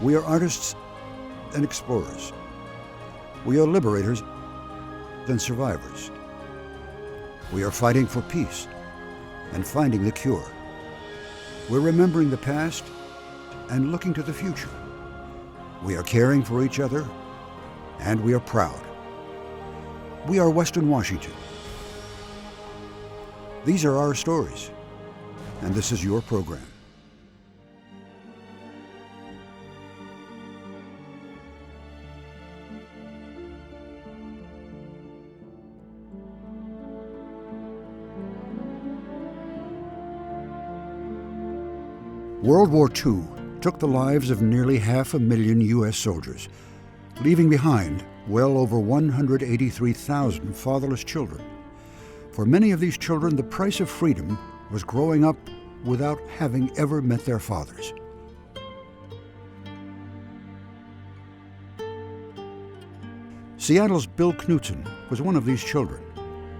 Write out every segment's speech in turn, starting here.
We are artists and explorers. We are liberators and survivors. We are fighting for peace and finding the cure. We're remembering the past and looking to the future. We are caring for each other, and we are proud. We are Western Washington. These are our stories, and this is your program. World War II took the lives of nearly 500,000 U.S. soldiers, leaving behind well over 183,000 fatherless children. For many of these children, the price of freedom was growing up without having ever met their fathers. Seattle's Bill Knutson was one of these children.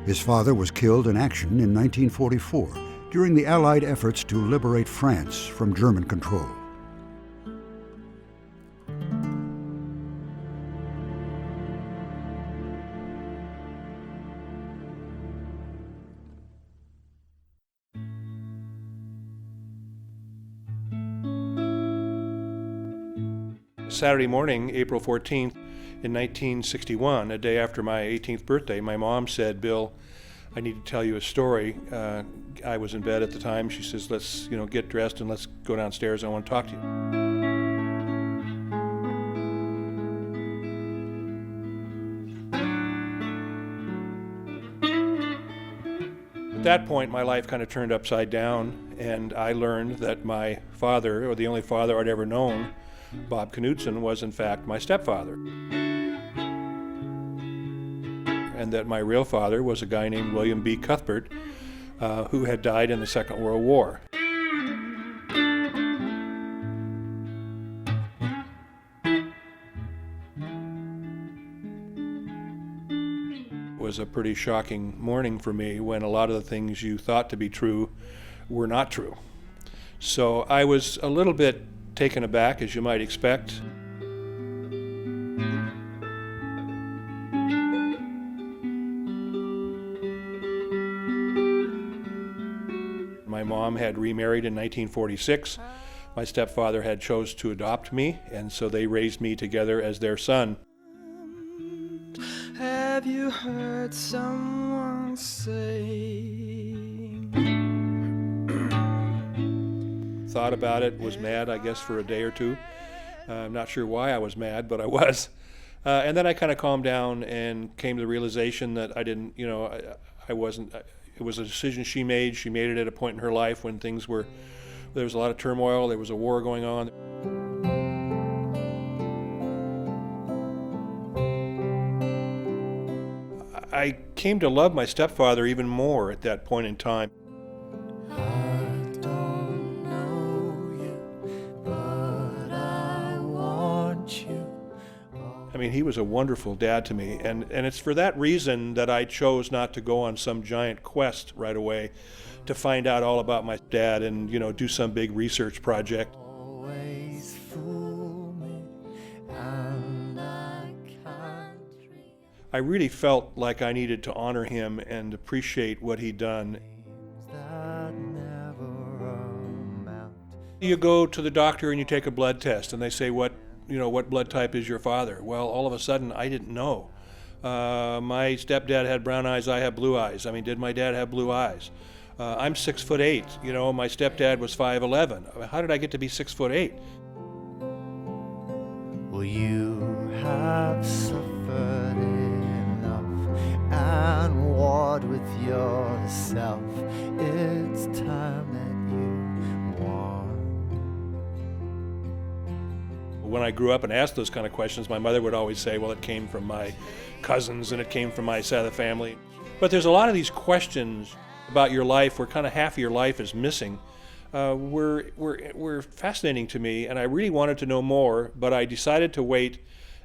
His father was killed in action in 1944 during the Allied efforts to liberate France from German control. Saturday morning, April 14th, in 1961, a day after my 18th birthday, my mom said, "Bill, I need to tell you a story." I was in bed at the time. She says, "Let's, get dressed and let's go downstairs. I want to talk to you." At that point, my life kind of turned upside down, and I learned that my father, or the only father I'd ever known, Bob Knutson, was in fact my stepfather. And that my real father was a guy named William B. Cuthbert, who had died in the Second World War. It was a pretty shocking morning for me when a lot of the things you thought to be true were not true. So I was a little bit taken aback, as you might expect. My mom had remarried in 1946. My stepfather had chose to adopt me, and so they raised me together as their son. Have you heard someone say? Thought about it, was mad, I guess, for a day or two. I'm not sure why I was mad, but I was. And then I kind of calmed down and came to the realization that I didn't, I wasn't, it was a decision she made. She made it at a point in her life when there was a lot of turmoil, there was a war going on. I came to love my stepfather even more at that point in time. I mean, he was a wonderful dad to me, and it's for that reason that I chose not to go on some giant quest right away to find out all about my dad and, do some big research project. I really felt like I needed to honor him and appreciate what he'd done. You go to the doctor and you take a blood test, and they say, what blood type is your father? Well, all of a sudden, I didn't know. My stepdad had brown eyes, I have blue eyes. I mean, did my dad have blue eyes? I'm 6'8", my stepdad was 5'11". How did I get to be 6'8"? Well, you have suffered enough and warred with yourself. It's time that you won. When I grew up and asked those kind of questions, my mother would always say, well, it came from my cousins and it came from my side of the family. But there's a lot of these questions about your life where kind of half of your life is missing. Were fascinating to me, and I really wanted to know more, but I decided to wait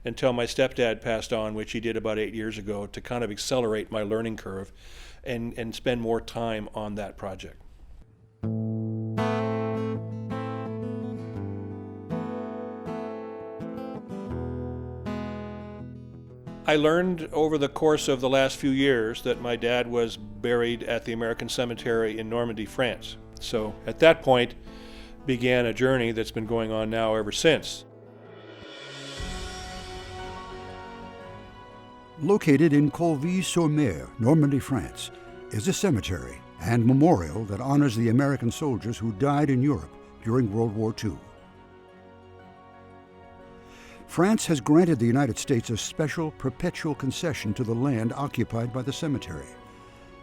until my stepdad passed on, which he did about 8 years ago, to kind of accelerate my learning curve and spend more time on that project. I learned over the course of the last few years that my dad was buried at the American Cemetery in Normandy, France. So at that point began a journey that's been going on now ever since. Located in Colville-sur-Mer, Normandy, France, is a cemetery and memorial that honors the American soldiers who died in Europe during World War II. France has granted the United States a special perpetual concession to the land occupied by the cemetery.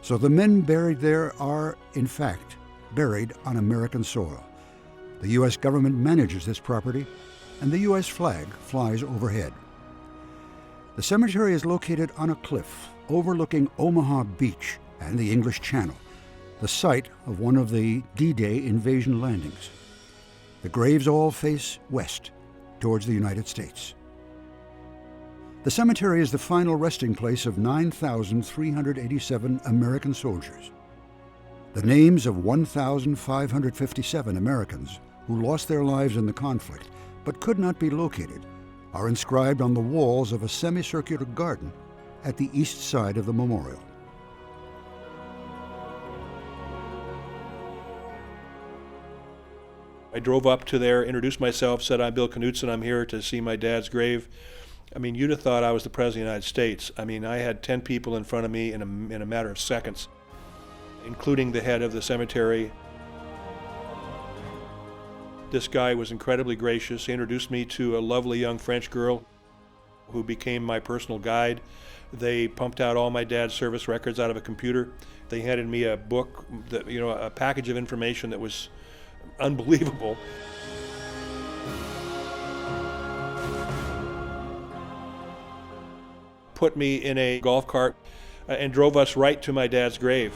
So the men buried there are, in fact, buried on American soil. The U.S. government manages this property, and the U.S. flag flies overhead. The cemetery is located on a cliff overlooking Omaha Beach and the English Channel, the site of one of the D-Day invasion landings. The graves all face west, towards the United States. The cemetery is the final resting place of 9,387 American soldiers. The names of 1,557 Americans who lost their lives in the conflict but could not be located are inscribed on the walls of a semicircular garden at the east side of the memorial. I drove up to there, introduced myself, said, "I'm Bill Knutson, I'm here to see my dad's grave." I mean, you'd have thought I was the President of the United States. I mean, I had 10 people in front of me in a matter of seconds, including the head of the cemetery. This guy was incredibly gracious. He introduced me to a lovely young French girl who became my personal guide. They pumped out all my dad's service records out of a computer. They handed me a book, a package of information that was unbelievable. Put me in a golf cart and drove us right to my dad's grave.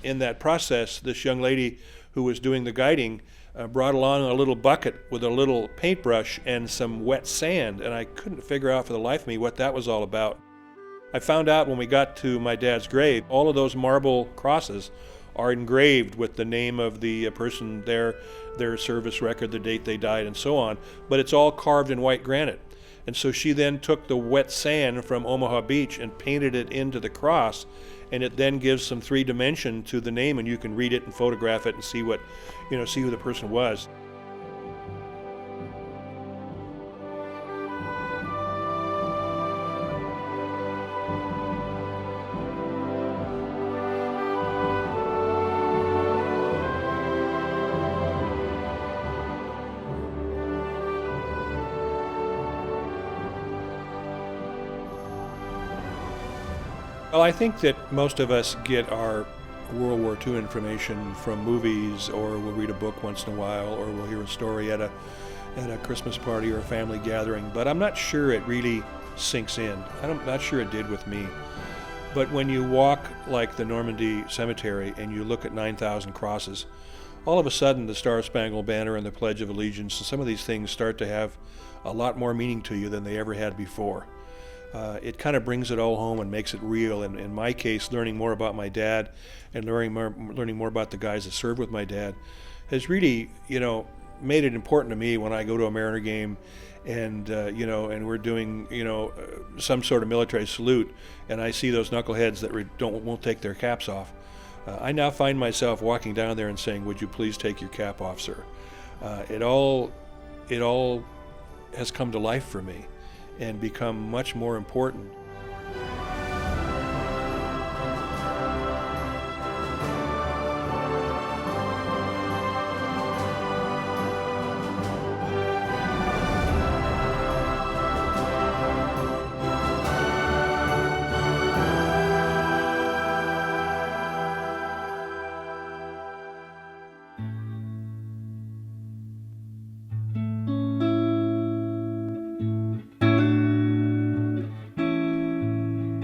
In that process, this young lady who was doing the guiding brought along a little bucket with a little paintbrush and some wet sand, and I couldn't figure out for the life of me what that was all about. I found out when we got to my dad's grave, all of those marble crosses are engraved with the name of the person, their service record, the date they died, and so on, but it's all carved in white granite. And so she then took the wet sand from Omaha Beach and painted it into the cross, and it then gives some 3-dimension to the name, and you can read it and photograph it and see what, see who the person was. Well, I think that most of us get our World War II information from movies, or we'll read a book once in a while, or we'll hear a story at a Christmas party or a family gathering, but I'm not sure it really sinks in. I'm not sure it did with me. But when you walk like the Normandy Cemetery and you look at 9,000 crosses, all of a sudden the Star-Spangled Banner and the Pledge of Allegiance and some of these things start to have a lot more meaning to you than they ever had before. It kind of brings it all home and makes it real. And in my case, learning more about my dad and learning more about the guys that served with my dad has really, made it important to me when I go to a Mariner game and, and we're doing, some sort of military salute, and I see those knuckleheads that won't take their caps off. I now find myself walking down there and saying, "Would you please take your cap off, sir?" It all has come to life for me and become much more important.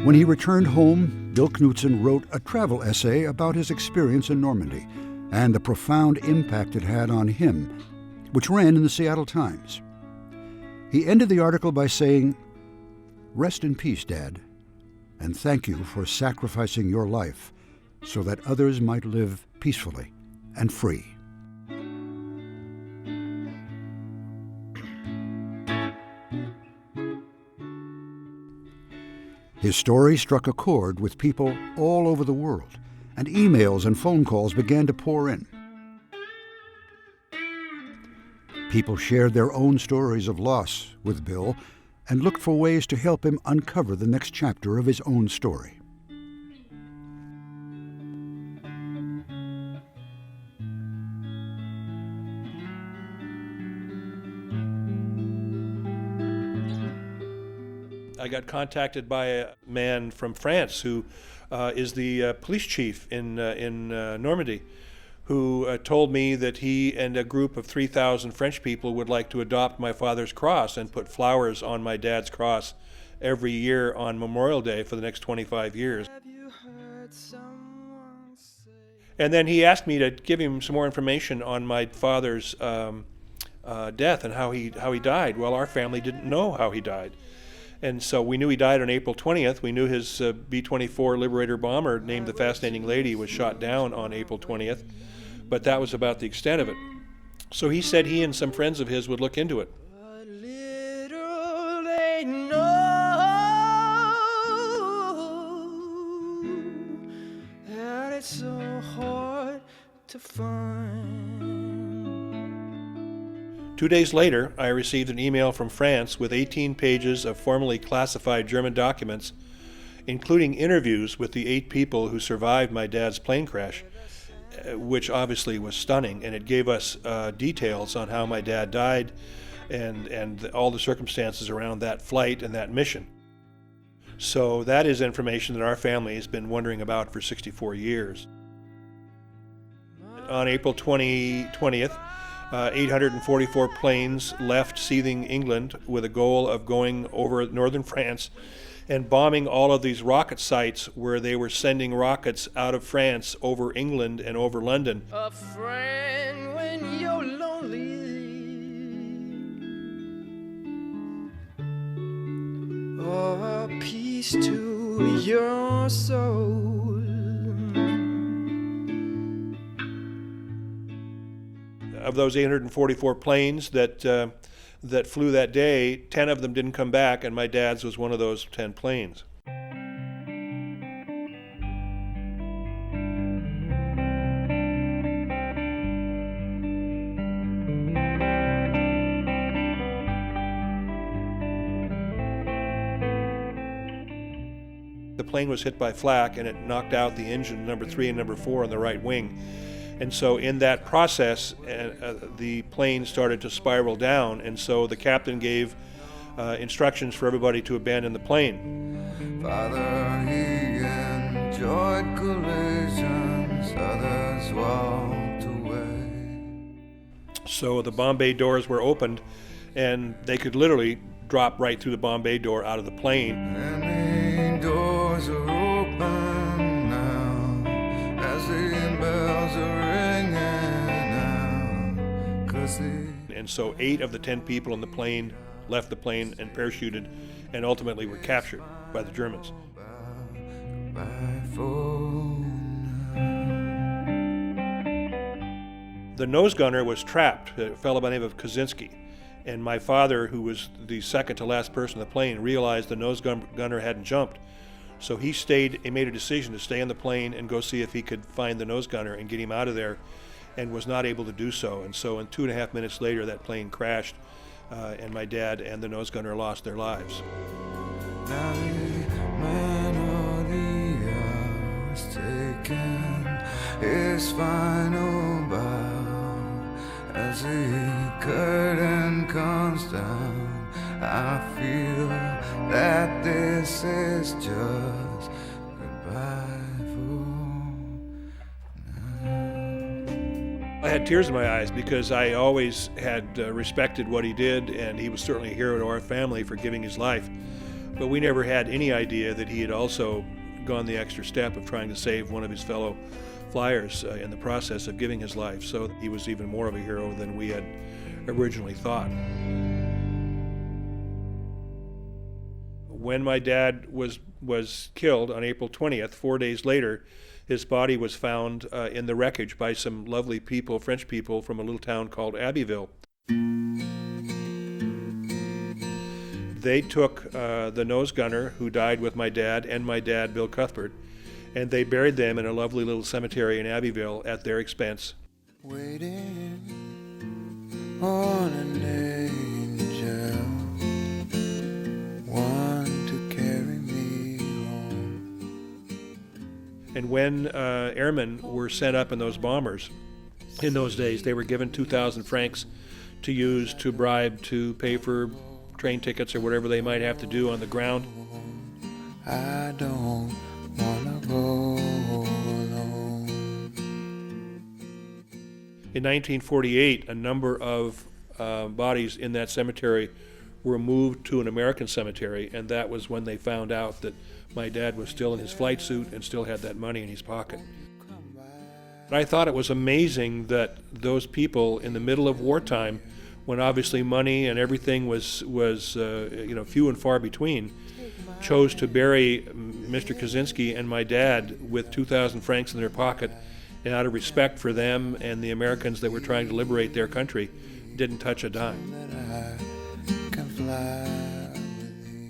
When he returned home, Bill Knutson wrote a travel essay about his experience in Normandy and the profound impact it had on him, which ran in the Seattle Times. He ended the article by saying, "Rest in peace, Dad, and thank you for sacrificing your life so that others might live peacefully and free." His story struck a chord with people all over the world, and emails and phone calls began to pour in. People shared their own stories of loss with Bill and looked for ways to help him uncover the next chapter of his own story. I got contacted by a man from France who is the police chief in Normandy, who told me that he and a group of 3,000 French people would like to adopt my father's cross and put flowers on my dad's cross every year on Memorial Day for the next 25 years. And then he asked me to give him some more information on my father's death and how he died. Well, our family didn't know how he died. And so we knew he died on April 20th. We knew his B-24 Liberator bomber named the Fascinating Lady was shot down on April 20th, but that was about the extent of it. So he said he and some friends of his would look into it. But little they know that it's so hard to find. 2 days later, I received an email from France with 18 pages of formally classified German documents, including interviews with the 8 people who survived my dad's plane crash, which obviously was stunning, and it gave us details on how my dad died and all the circumstances around that flight and that mission. So that is information that our family has been wondering about for 64 years. On April 20th, 844 planes left seething England with a goal of going over northern France and bombing all of these rocket sites where they were sending rockets out of France over England and over London. A friend when you're lonely, or a peace to your soul. Of those 844 planes that flew that day, 10 of them didn't come back, and my dad's was one of those 10 planes. The plane was hit by flak, and it knocked out the engine number 3 and number 4 on the right wing. And so in that process, the plane started to spiral down, and so the captain gave instructions for everybody to abandon the plane. Father, he enjoyed collisions, others walked away. So the bomb bay doors were opened, and they could literally drop right through the bomb bay door out of the plane. Many doors are open now, as the bells are ringing out, 'cause And so 8 of the 10 people in the plane left the plane and parachuted and ultimately were captured by the Germans. The nose gunner was trapped, a fellow by the name of Kaczynski. And my father, who was the second to last person in the plane, realized the nose gunner hadn't jumped. So he stayed and made a decision to stay on the plane and go see if he could find the nose gunner and get him out of there, and was not able to do so. And so in 2.5 minutes later, that plane crashed, and my dad and the nose gunner lost their lives. Now the man of the hour is taking his final bow. As the curtain comes down, I feel that this is just goodbye for now. I had tears in my eyes because I always had respected what he did, and he was certainly a hero to our family for giving his life. But we never had any idea that he had also gone the extra step of trying to save one of his fellow flyers in the process of giving his life. So he was even more of a hero than we had originally thought. When my dad was killed on April 20th, 4 days later, his body was found in the wreckage by some lovely people, French people, from a little town called Abbeville. they took the nose gunner who died with my dad and my dad, Bill Cuthbert, and they buried them in a lovely little cemetery in Abbeville at their expense. Waiting on an angel, one to carry me home. And when airmen were sent up in those bombers, in those days, they were given 2,000 francs to use to bribe to pay for train tickets or whatever they might have to do on the ground. I don't wanna go alone. In 1948, a number of bodies in that cemetery were moved to an American cemetery, and that was when they found out that my dad was still in his flight suit and still had that money in his pocket. But I thought it was amazing that those people in the middle of wartime, when obviously money and everything was few and far between, chose to bury Mr. Kaczynski and my dad with 2,000 francs in their pocket, and out of respect for them and the Americans that were trying to liberate their country, didn't touch a dime. That I can fly.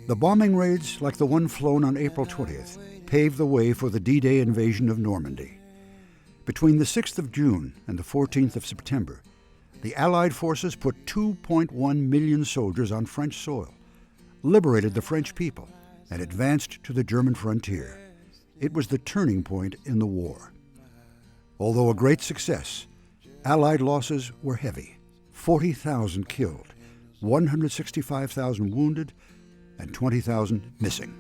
The bombing raids, like the one flown on April 20th, paved the way for the D-Day invasion of Normandy. Between the 6th of June and the 14th of September, the Allied forces put 2.1 million soldiers on French soil, liberated the French people, and advanced to the German frontier. It was the turning point in the war. Although a great success, Allied losses were heavy: 40,000 killed, 165,000 wounded, and 20,000 missing.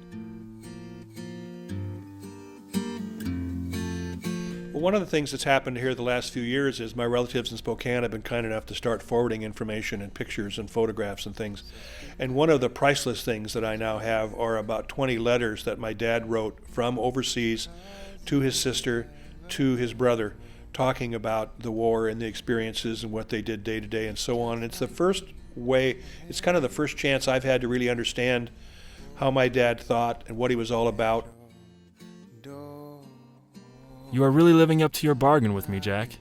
Well, one of the things that's happened here the last few years is my relatives in Spokane have been kind enough to start forwarding information and pictures and photographs and things. And one of the priceless things that I now have are about 20 letters that my dad wrote from overseas to his sister, to his brother, talking about the war and the experiences and what they did day to day and so on. And it's the first way, it's kind of the first chance I've had to really understand how my dad thought and what he was all about. You are really living up to your bargain with me, Jack.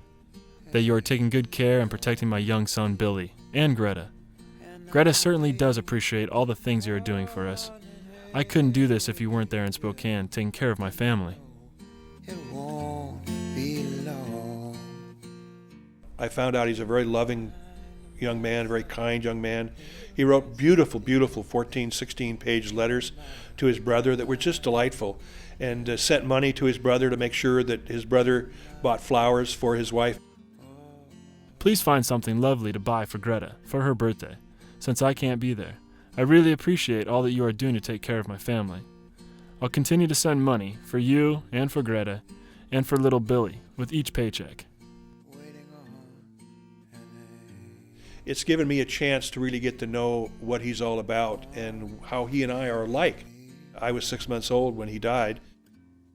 That you are taking good care and protecting my young son, Billy, and Greta. Greta certainly does appreciate all the things you are doing for us. I couldn't do this if you weren't there in Spokane taking care of my family. It won't be long. I found out he's a very loving young man, very kind young man. He wrote beautiful, beautiful 14, 16-page letters to his brother that were just delightful, and sent money to his brother to make sure that his brother bought flowers for his wife. Please find something lovely to buy for Greta for her birthday, since I can't be there. I really appreciate all that you are doing to take care of my family. I'll continue to send money for you and for Greta and for little Billy with each paycheck. It's given me a chance to really get to know what he's all about and how he and I are alike. I was 6 months old when he died,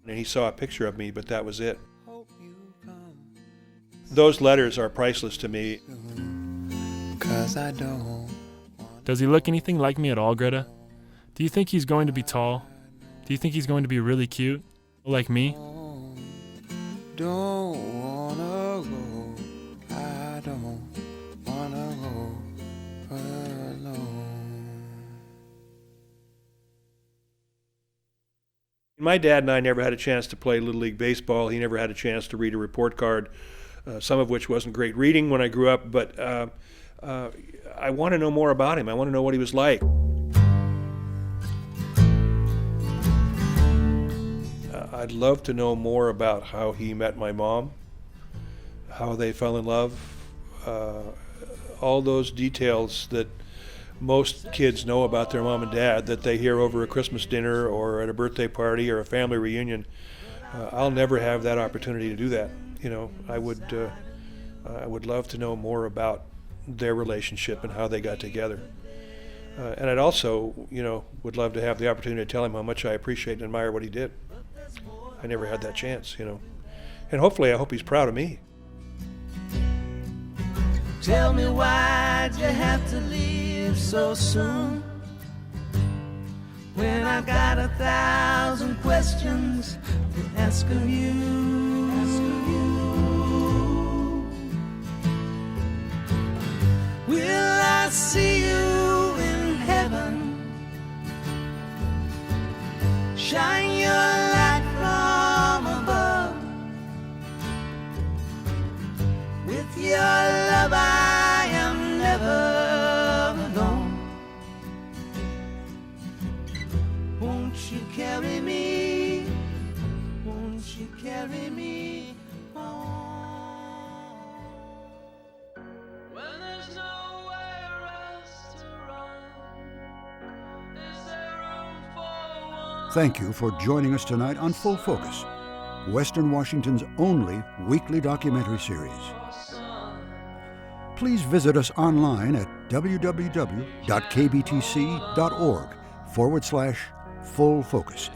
and he saw a picture of me, but that was it. Those letters are priceless to me. 'Cause I don't. Does he look anything like me at all, Greta? Do you think he's going to be tall? Do you think he's going to be really cute? Like me? Don't wanna go. I don't wanna go alone. My dad and I never had a chance to play Little League Baseball. He never had a chance to read a report card, some of which wasn't great reading when I grew up, but I want to know more about him. I want to know what he was like. I'd love to know more about how he met my mom, how they fell in love, all those details that most kids know about their mom and dad that they hear over a Christmas dinner or at a birthday party or a family reunion. I'll never have that opportunity to do that. You know, I would love to know more about their relationship and how they got together. And I'd also, would love to have the opportunity to tell him how much I appreciate and admire what he did. I never had that chance, And hopefully I hope he's proud of me. Tell me why'd you have to leave so soon? When I got 1,000 questions to ask of you. Will I see you in heaven? carry me home. When there's nowhere else to run, is there room for one? Thank you for joining us tonight on Full Focus, Western Washington's only weekly documentary series. Please visit us online at www.kbtc.org/full focus